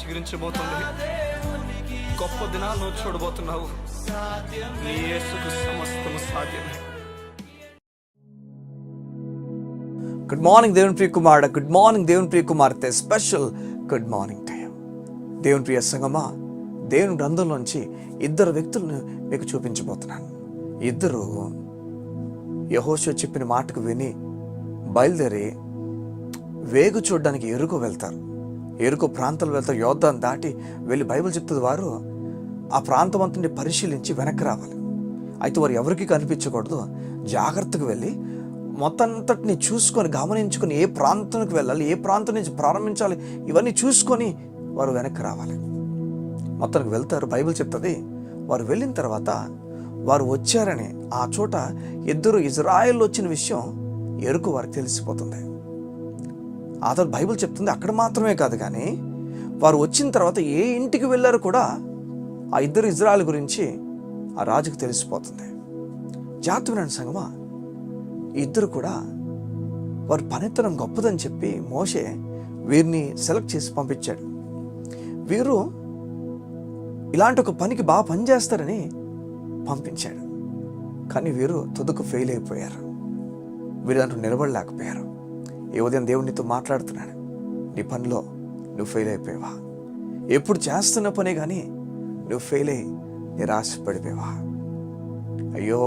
చిగురించబోతుంది. గొప్ప దినాలను చూడబోతున్నావు. నీ యేసుకు సమస్తము సాధ్యమే. గుడ్ మార్నింగ్ దేవుని ప్రియ కుమారుడు, గుడ్ మార్నింగ్ దేవుని ప్రియ కుమార్తె. Special good morning to you. దేవుని ప్రియ సంగమా, దేవుని గ్రంథంలోంచి ఇద్దరు వ్యక్తులను మీకు చూపించబోతున్నాను. ఇద్దరు యెహోషువ చెప్పిన మాటకు విని బయలుదేరి వేగు చూడడానికి ఎరుకో వెళ్తారు. ఎరుకో ప్రాంతాలు వెళ్తారు. యోర్దాను దాటి వెళ్ళి బైబిల్ చెప్తుంది వారు ఆ ప్రాంతం అంతని పరిశీలించి వెనక్కి రావాలి. అయితే వారు ఎవరికి కనిపించకూడదు. జాగ్రత్తగా వెళ్ళి మొత్తం అంతటిని చూసుకొని గమనించుకొని ఏ ప్రాంతానికి వెళ్ళాలి, ఏ ప్రాంతం నుంచి ప్రారంభించాలి, ఇవన్నీ చూసుకొని వారు వెనక్కి రావాలి. మొత్తానికి వెళ్తారు. బైబిల్ చెప్తుంది వారు వెళ్ళిన తర్వాత వారు వచ్చారని ఆ చోట ఇద్దరు ఇజ్రాయెల్ వచ్చిన విషయం ఎరుకు వారికి తెలిసిపోతుంది. ఆ తర్వాత బైబిల్ చెప్తుంది అక్కడ మాత్రమే కాదు కానీ వారు వచ్చిన తర్వాత ఏ ఇంటికి వెళ్ళారో కూడా ఆ ఇద్దరు ఇజ్రాయెల్ గురించి ఆ రాజుకు తెలిసిపోతుంది. జాగ్రత్త సంగమా, ఇద్దరు కూడా వారి పనితనం గొప్పదని చెప్పి మోషే వీరిని సెలెక్ట్ చేసి పంపించాడు. వీరు ఇలాంటి ఒక పనికి బాగా పనిచేస్తారని పంపించాడు. కానీ వీరు తుదకు ఫెయిల్ అయిపోయారు. వీరు దాంట్లో నిలబడలేకపోయారు. ఈ ఉదయం దేవునితో మాట్లాడుతున్నాడు. నీ పనిలో నువ్వు ఫెయిల్ అయిపోయావా? ఎప్పుడు చేస్తున్న పనే కానీ నువ్వు ఫెయిల్ అయ్యి నిరాశపడిపోయావా? అయ్యో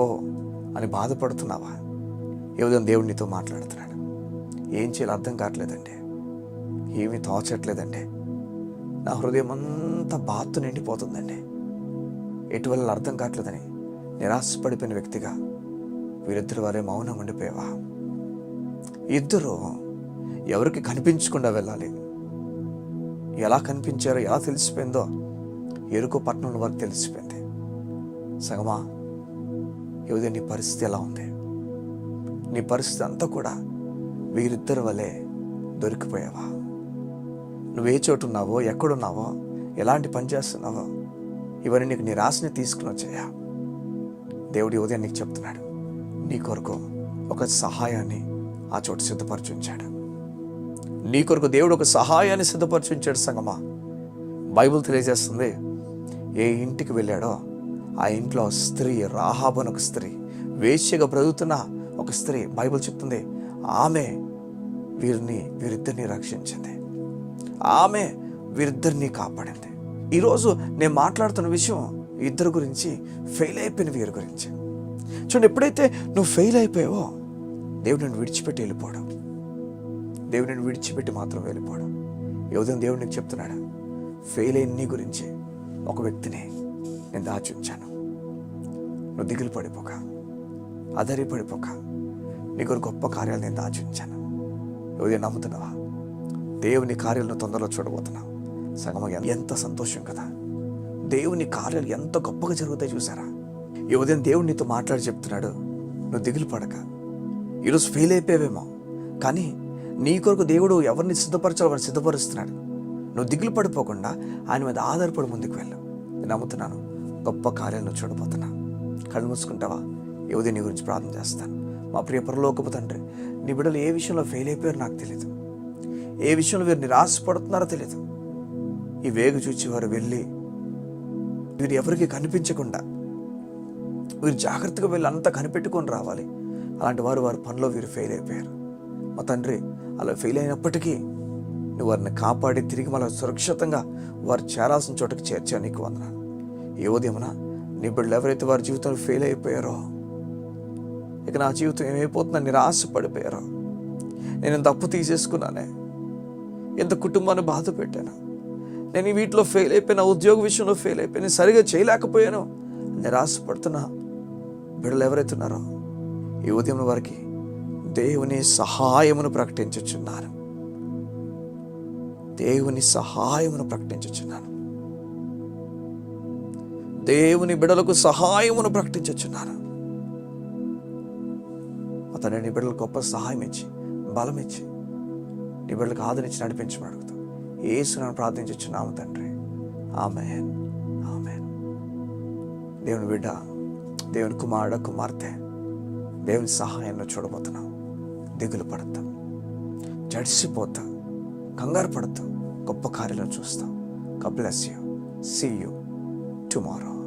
అని బాధపడుతున్నావా? ఈ ఉదయం దేవునితో మాట్లాడుతున్నాడు. ఏం చేయాలో అర్థం కావట్లేదండి, ఏమీ తోచట్లేదండి, నా హృదయం అంతా బాధతో నిండిపోతుందండి, ఎటువల్ల అర్థం కావట్లేదని నిరాశపడిపోయిన వ్యక్తిగా వీరిద్దరు వారే మౌనం ఉండిపోయావా? ఇద్దరు ఎవరికి కనిపించకుండా వెళ్ళాలి. ఎలా కనిపించారో, ఎలా తెలిసిపోయిందో ఎరుకో పట్టణంలో వారికి తెలిసిపోయింది. సగమా, ఈ నీ పరిస్థితి ఎలా ఉంది? నీ పరిస్థితి అంతా కూడా వీరిద్దరి వల్లే దొరికిపోయావా? నువ్వే చోటు ఉన్నావో, ఎక్కడున్నావో, ఎలాంటి పని చేస్తున్నావో ఇవన్నీ నీకు నిరాశని తీసుకుని వచ్చాయా? దేవుడి ఉదయం నీకు చెప్తున్నాడు, నీ కొరకు ఒక సహాయాన్ని ఆ చోటు సిద్ధపరచుంచాడు. నీ కొరకు దేవుడు ఒక సహాయాన్ని సిద్ధపరచుంచాడు. సంగమా, బైబిల్ తెలియజేస్తుంది ఏ ఇంటికి వెళ్ళాడో ఆ ఇంట్లో స్త్రీ, రాహాబు అని ఒక స్త్రీ, వేశ్యగా బ్రతుకుతున్న ఒక స్త్రీ, బైబిల్ చెప్తుంది ఆమె వీరిద్దరిని రక్షించింది. ఆమె వీరిద్దరిని కాపాడింది. ఈరోజు నేను మాట్లాడుతున్న విషయం ఇద్దరు గురించి, ఫెయిల్ అయిపోయిన వీరి గురించి. చూడండి, ఎప్పుడైతే నువ్వు ఫెయిల్ అయిపోయావో దేవుడు నిన్ను విడిచిపెట్టి వెళ్ళిపోవడం, దేవుడు నిన్ను విడిచిపెట్టి మాత్రం వెళ్ళిపోవడం. ఈ ఉదయం దేవుడు నీకు చెప్తున్నాడు, ఫెయిల్ అయిన నీ గురించి ఒక వ్యక్తిని నేను దాచి ఉంచాను. నువ్వు దిగులు పడిపోక, అధైర్యపడిపోక, నీకు ఒక గొప్ప కార్యాలు నేను దాచి ఉంచాను. ఉదయం నమ్ముతున్నావా? దేవుని కార్యాలను తొందరలో చూడబోతున్నావు. సగమ ఎంత సంతోషం కదా! దేవుని కార్యాలు ఎంత గొప్పగా జరుగుతాయి చూసారా? ఈ ఉదయం దేవుడు నీతో మాట్లాడి చెప్తున్నాడు, నువ్వు దిగులు పడక. ఈరోజు ఫెయిల్ అయిపోయావేమో, కానీ నీ కొరకు దేవుడు ఎవరిని సిద్ధపరచాలో వారిని సిద్ధపరుస్తున్నాడు. నువ్వు దిగులు పడిపోకుండా ఆయన మీద ఆధారపడి ముందుకు వెళ్ళు. నేను నమ్ముతున్నాను, గొప్ప కార్యాలను చూడబోతున్నా. కళ్ళు మూసుకుంటావా? ఈ ఉదయం నీ గురించి ప్రార్థన చేస్తాను. మా ప్రియ పరలోకపు తండ్రి, నీ బిడ్డలు ఏ విషయంలో ఫెయిల్ అయిపోయారో నాకు తెలియదు, ఏ విషయంలో వీరు నిరాశపడుతున్నారో తెలియదు. ఈ వేగు చూచి వారు వెళ్ళి వీరు ఎవరికి కనిపించకుండా వీరు జాగ్రత్తగా వెళ్ళి అంతా కనిపెట్టుకొని రావాలి. అలాంటి వారు వారి పనిలో వీరు ఫెయిల్ అయిపోయారు. మా తండ్రి, అలా ఫెయిల్ అయినప్పటికీ నువ్వు వారిని కాపాడి తిరిగి మళ్ళీ సురక్షితంగా వారు చేరాల్సిన చోటకి చేర్చా. నీకు వందనాలు. ఏ ఉదయమున నీ బిడ్డలు ఎవరైతే వారి జీవితంలో ఫెయిల్ అయిపోయారో, ఇక నా జీవితం ఏమైపోతుందని నిరాశపడిపోయారో, నేను ఎంత అప్పు తీసేసుకున్నానే, ఎంత కుటుంబాన్ని బాధ పెట్టాను, నేను వీటిలో ఫెయిల్ అయిపోయినా, ఉద్యోగ విషయంలో ఫెయిల్ అయిపోయినా, సరిగా చేయలేకపోయాను, నిరాశపడుతున్నా బిడ్డలు ఎవరైతే ఉన్నారో ఈ ఉదయం వారికి దేవుని సహాయమును ప్రకటించుచున్నాను. దేవుని సహాయమును ప్రకటించుచున్నాను. దేవుని బిడ్డలకు సహాయమును ప్రకటించుచున్నాను. అతను నీ బిడ్డలకు గొప్ప సహాయం ఇచ్చి, బలం ఇచ్చి, నీ బిడ్డలకు ఆదరించి నడిపించమని అడుగుతాం. యేసుని ప్రార్థించుచున్నాము తండ్రి. ఆమేన్, ఆమేన్. దేవుని బిడ్డ, దేవుని కుమారుడు, కుమార్తె, దేవుని సహాయంలో చూడబోతున్నాం. దిగులు పడతాం, జడిసిపోతాం, కంగారు పడతాం, గొప్ప కార్యాలను చూస్తాం. God bless you. See you tomorrow.